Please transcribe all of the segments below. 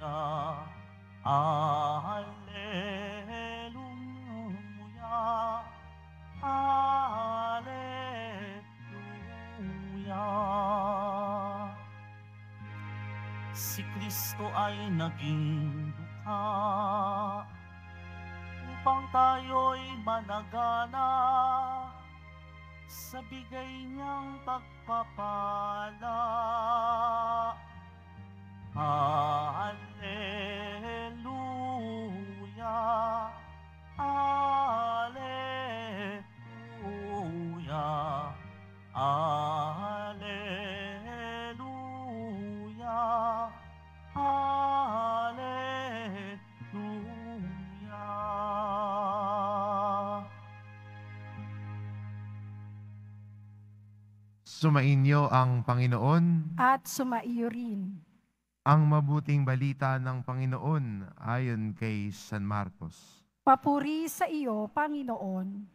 Alleluia, Alleluia. Si Kristo ay naging dukha upang tayo'y managana sa bigay niyang pagpapala. Alleluia, Alleluia, Alleluia, Alleluia. Sumainyo ang Panginoon. At sumaiyo rin. Ang mabuting balita ng Panginoon ayon kay San Marcos. Papuri sa iyo, Panginoon.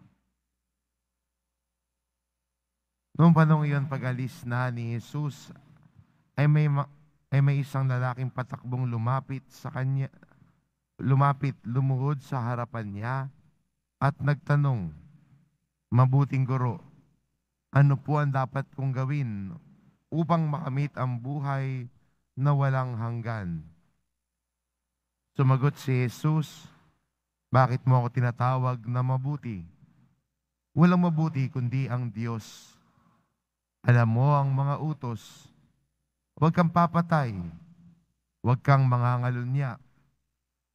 Noong panahon iyon, pag-alis na ni Jesus, ay may isang lalaking patakbong lumapit sa kanya, lumuhod sa harapan niya at nagtanong, "Mabuting guro, ano po ang dapat kong gawin upang makamit ang buhay na walang hanggan?" Sumagot si Jesus, "Bakit mo ako tinatawag na mabuti? Walang mabuti kundi ang Diyos. Alam mo ang mga utos. Huwag kang papatay. Huwag kang mangangalunya.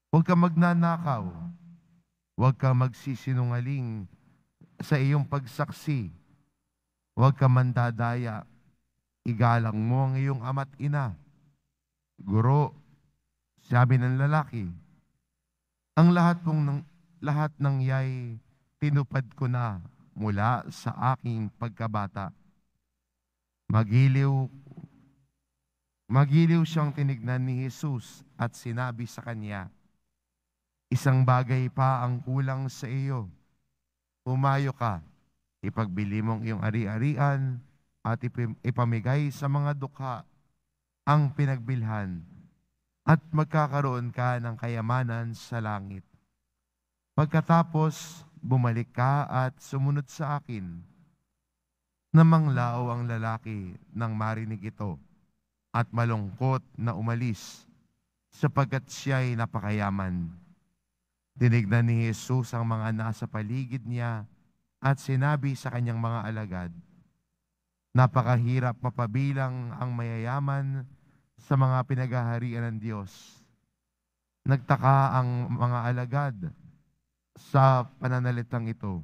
Huwag kang magnanakaw. Huwag kang magsisinungaling sa iyong pagsaksi. Huwag kang mandadaya. Igalang mo ang iyong ama't ina." "Guro," sabi ng lalaki, "ang lahat ng yay tinupad ko na mula sa aking pagkabata." Magiliw siyang tinignan ni Jesus at sinabi sa kanya, "Isang bagay pa ang kulang sa iyo. Humayo ka, ipagbili mong iyong ari-arian at ipamigay sa mga dukha ang pinagbilhan at magkakaroon ka ng kayamanan sa langit. Pagkatapos, bumalik ka at sumunod sa akin." Namanglaw ang lalaki nang marinig ito at malungkot na umalis sapagkat siya'y napakayaman. Tinignan ni Jesus ang mga nasa paligid niya at sinabi sa kanyang mga alagad, "Napakahirap mapabilang ang mayayaman sa mga pinagaharian ng Diyos." Nagtaka ang mga alagad sa pananalitang ito.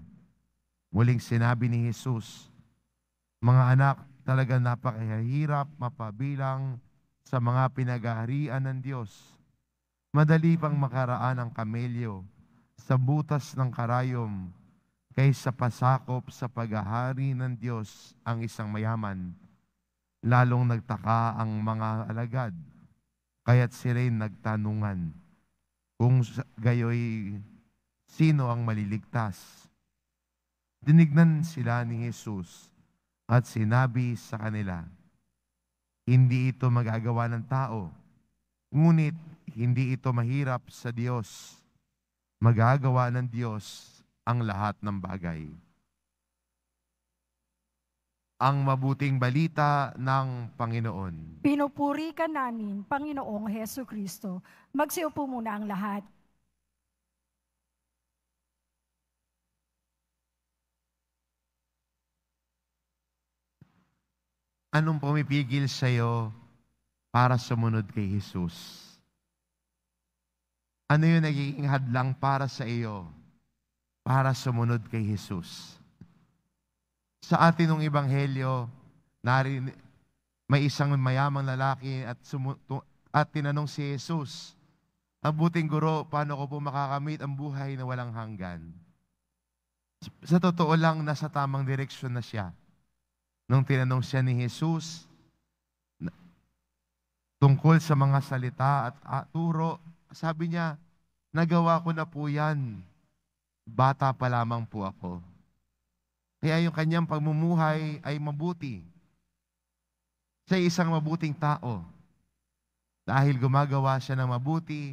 Muling sinabi ni Jesus, "Mga anak, talaga napakahirap mapabilang sa mga pinagaharian ng Diyos. Madali pang makaraan ang kamelyo sa butas ng karayom kaysa pasakop sa paghahari ng Diyos ang isang mayaman." Lalong nagtaka ang mga alagad, kaya't sila'y nagtanungan kung gayoy sino ang maliligtas. Tinignan sila ni Jesus at sinabi sa kanila, "Hindi ito magagawa ng tao, ngunit hindi ito mahirap sa Diyos. Magagawa ng Diyos ang lahat ng bagay." Ang mabuting balita ng Panginoon. Pinupuri ka namin, Panginoong Heso Kristo. Magsiupo muna ang lahat. Anong pumipigil sa iyo para sumunod kay Jesus? Ano yung nagiging hadlang para sa iyo para sumunod kay Jesus? Sa atin ng Ebanghelyo, may isang mayamang lalaki at tinanong si Jesus, "Mabuting guro, paano ko po makakamit ang buhay na walang hanggan?" Sa totoo lang, nasa tamang direksyon na siya. Nung tinanong siya ni Jesus tungkol sa mga salita at turo, sabi niya, "Nagawa ko na po yan. Bata pa lamang po ako." Kaya yung kanyang pagmumuhay ay mabuti. Siya ay isang mabuting tao. dahil gumagawa siya ng mabuti,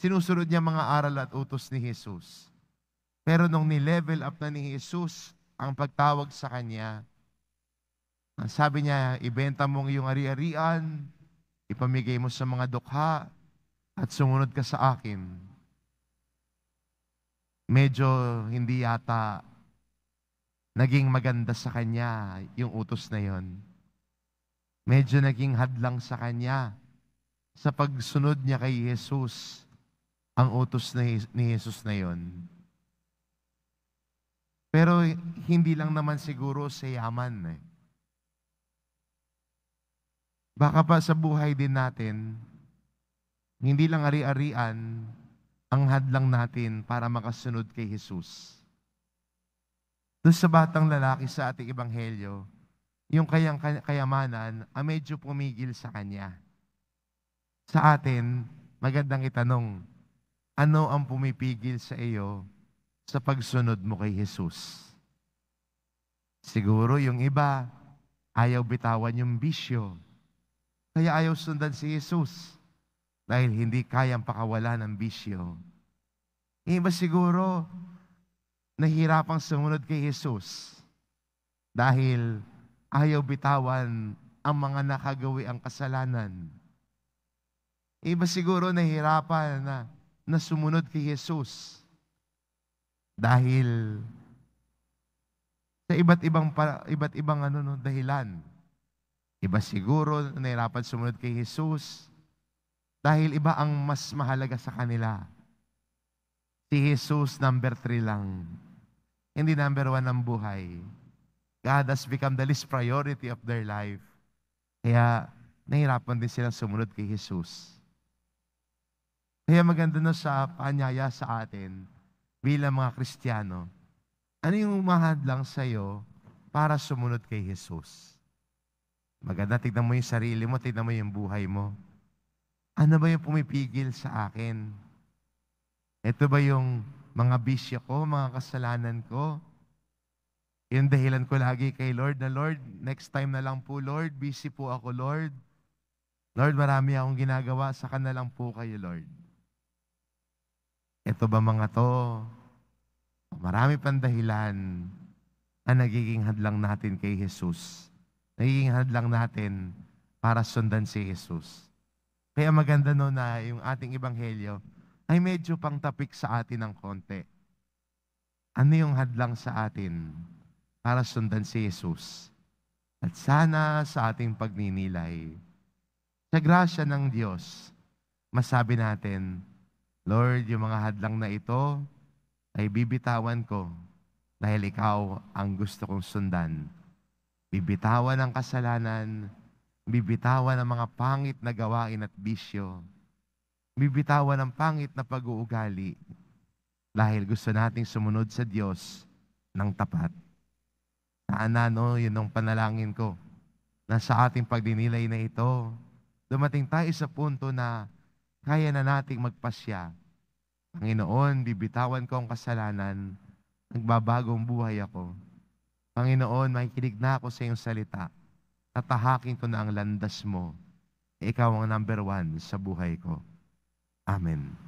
sinusunod niya mga aral at utos ni Jesus. Pero nung ni-level up na ni Jesus ang pagtawag sa kanya, ang sabi niya, ibenta mo ang iyong ari-arian, ipamigay mo sa mga dukha, at sumunod ka sa akin. Medyo hindi yata naging maganda sa kanya yung utos na yon. Medyo naging hadlang sa kanya sa pagsunod niya kay Jesus ang utos ni Jesus na yon. Pero hindi lang naman siguro sa yaman. Baka pa sa buhay din natin, hindi lang ari-arian ang hadlang natin para makasunod kay Jesus. Doon sa batang lalaki sa ating ebanghelyo, yung kayamanan ang medyo pumigil sa kanya. Sa atin, magandang itanong, ano ang pumipigil sa iyo sa pagsunod mo kay Jesus? Siguro yung iba, ayaw bitawan yung bisyo. Kaya ayaw sundan si Jesus dahil hindi kayang pakawala ng bisyo. Yung iba siguro, nahihirapang sumunod kay Jesus dahil ayaw bitawan ang mga nakagawi ang kasalanan. Iba siguro nahihirapan na sumunod kay Jesus dahil sa iba't ibang dahilan. Iba siguro nahihirapan sumunod kay Jesus dahil iba ang mas mahalaga sa kanila. Si Jesus, number 3 lang. Hindi number 1 ang buhay. God has become the least priority of their life. Kaya, nahirapan din silang sumunod kay Jesus. Kaya maganda na sa paanyaya sa atin, bilang mga Kristiyano, ano yung umahadlang sa iyo para sumunod kay Jesus? Maganda, tignan mo yung sarili mo, tignan mo yung buhay mo. Ano ba yung pumipigil sa akin? Ito ba yung mga bisyo ko, mga kasalanan ko? Yung dahilan ko lagi kay Lord na, Lord, next time na lang po, Lord. Busy po ako, Lord. Lord, marami akong ginagawa. Saka na lang po kayo, Lord. Ito ba mga to? Marami pang dahilan na nagiging hadlang natin kay Jesus. Nagiging hadlang natin para sundan si Jesus. Kaya maganda no na yung ating ebanghelyo ay medyo pang tapik sa atin ng konti. Ano yung hadlang sa atin para sundan si Jesus? At sana sa ating pagninilay, sa grasya ng Diyos, masabi natin, Lord, yung mga hadlang na ito ay bibitawan ko dahil ikaw ang gusto kong sundan. Bibitawan ang kasalanan, bibitawan ang mga pangit na gawain at bisyo, bibitawan ang pangit na pag-uugali dahil gusto nating sumunod sa Diyos ng tapat. Sana, yun ang panalangin ko, na sa ating pagdinilay na ito, dumating tayo sa punto na kaya na nating magpasya. Panginoon, bibitawan ko ang kasalanan, nagbabagong buhay ako. Panginoon, makikinig na ako sa iyong salita. Tatahakin ko na ang landas mo. Ikaw ang number 1 sa buhay ko. Amen.